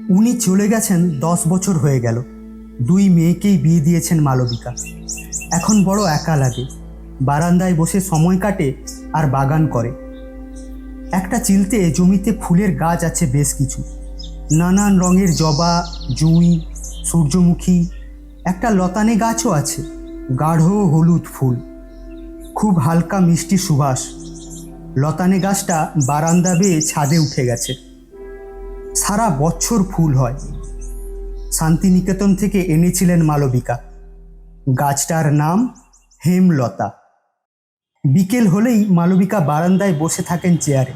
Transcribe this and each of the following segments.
উনি চলে গেছেন 10 বছর হয়ে গেল। 2 মেয়েকেই বিয়ে দিয়েছেন মালবিকা। এখন বড় একা লাগে। বারান্দায় বসে সময় কাটে আর বাগান করে। একটা চিলতে জমিতে ফুলের গাছ আছে বেশ কিছু, নানান রঙের জবা, জুঁই, সূর্যমুখী। একটা লতানে গাছও আছে, গাঢ় হলুদ ফুল, খুব হালকা মিষ্টি সুবাস। লতানে গাছটা বারান্দা বেয়ে ছাদে উঠে গেছে। সারা বছর ফুল হয়। শান্তিনিকেতন থেকে এনেছিলেন মালবিকা। গাছটার নাম হেমলতা। বিকেল হলেই মালবিকা বারান্দায় বসে থাকেন চেয়ারে।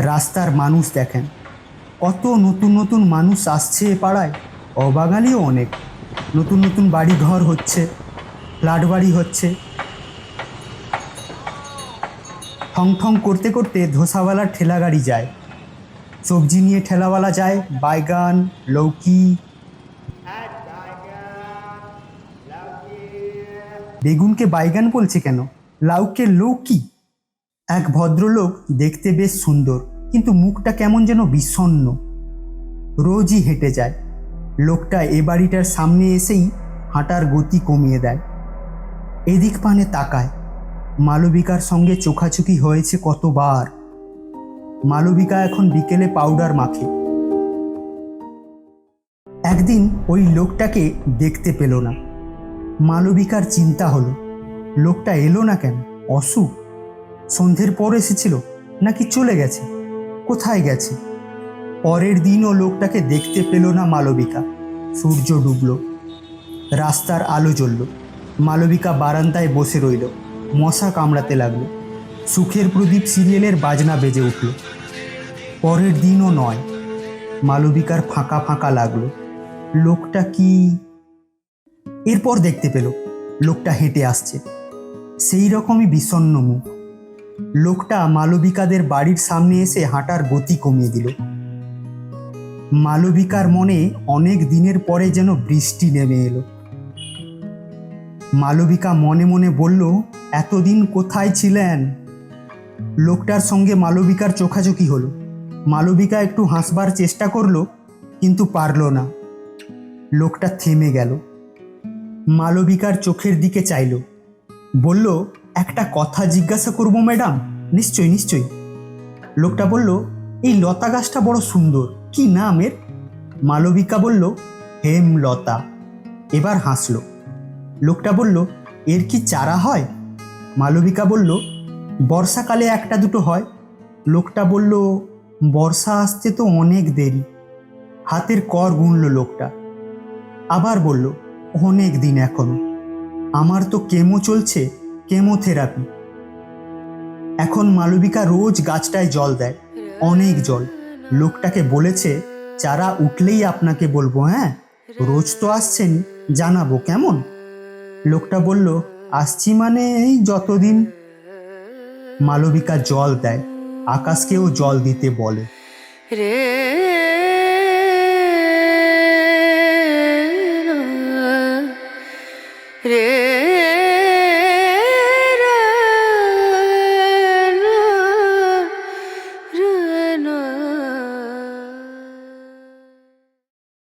রাস্তার মানুষ দেখেন। কত নতুন নতুন মানুষ আসছে এ পাড়ায়। অবাঙালিও অনেক। নতুন নতুন বাড়ি ঘর হচ্ছে, ফ্ল্যাট বাড়ি হচ্ছে। ঠং ঠং করতে করতে ধোসাওয়ালার ঠেলা গাড়ি যায়। সবজি নিয়ে ঠেলাওয়ালা যায়, বাইগান, লৌকি। বেগুনকে বাইগান বলছে কেন? লাউকে লৌকি। এক ভদ্রলোক, দেখতে বেশ সুন্দর, কিন্তু মুখটা কেমন যেন বিষণ্ণ। রোজই হেঁটে যায়। লোকটা এ বাড়িটার সামনে এসেই হাঁটার গতি কমিয়ে দেয়। এদিক পানে তাকায়। মালবিকার সঙ্গে চোখাচোখি হয়েছে কতবার। মালবিকা এখন বিকেলে পাউডার মাখে। একদিন ওই লোকটাকে দেখতে পেল না। মালবিকার চিন্তা হলো, লোকটা এলো না কেন? অসুখ? সন্ধ্যের পর এসেছিল নাকি চলে গেছে? কোথায় গেছে? পরের দিনও লোকটাকে দেখতে পেল না মালবিকা। সূর্য ডুবল, রাস্তার আলো জ্বলল। মালবিকা বারান্দায় বসে রইল। মশা কামড়াতে লাগলো। সুখের প্রদীপ সিরিয়ালের বাজনা বেজে উঠল। পরের দিনও নয়। মালবিকার ফাঁকা ফাঁকা লাগলো। লোকটা কি? এরপর দেখতে পেল লোকটা হেঁটে আসছে, সেই রকমই বিষণ্ণ মুখ। লোকটা মালবিকাদের বাড়ির সামনে এসে হাঁটার গতি কমিয়ে দিল। মালবিকার মনে অনেক দিনের পরে যেন বৃষ্টি নেমে এলো। মালবিকা মনে মনে বলল, এতদিন কোথায় ছিলেন? লোকটার সঙ্গে মালবিকার চোখাচোখি হলো। মালবিকা একটু হাসবার চেষ্টা করলো, কিন্তু পারল না। লোকটা থেমে গেল। মালবিকার চোখের দিকে চাইল। বলল, একটা কথা জিজ্ঞাসা করব ম্যাডাম? নিশ্চয়ই নিশ্চয়ই। লোকটা বলল, এই লতা গাছটা বড় সুন্দর, কি নাম এর? মালবিকা বলল, হেমলতা। এবার হাসল। লোকটা বলল, এর কি চারা হয়? মালবিকা বলল, বর্ষাকালে একটা দুটো হয়। লোকটা বলল, বর্ষা আসতে তো অনেক দেরি। হাতের কর গুনল লোকটা। আবার বলল, অনেক দিন এখনো। আমার তো কেমো চলছে, কেমোথেরাপি। এখন মালবিকা রোজ গাছটায় জল দেয়, অনেক জল। লোকটাকে বলেছে, চারা উঠলেই আপনাকে বলবো। হ্যাঁ, রোজ তো আসছেন, জানাবো কেমন? লোকটা বলল, আসছি মানে এই যতদিন। মালবিকা জল দেয়, আকাশকেও জল দিতে বলে। রে রে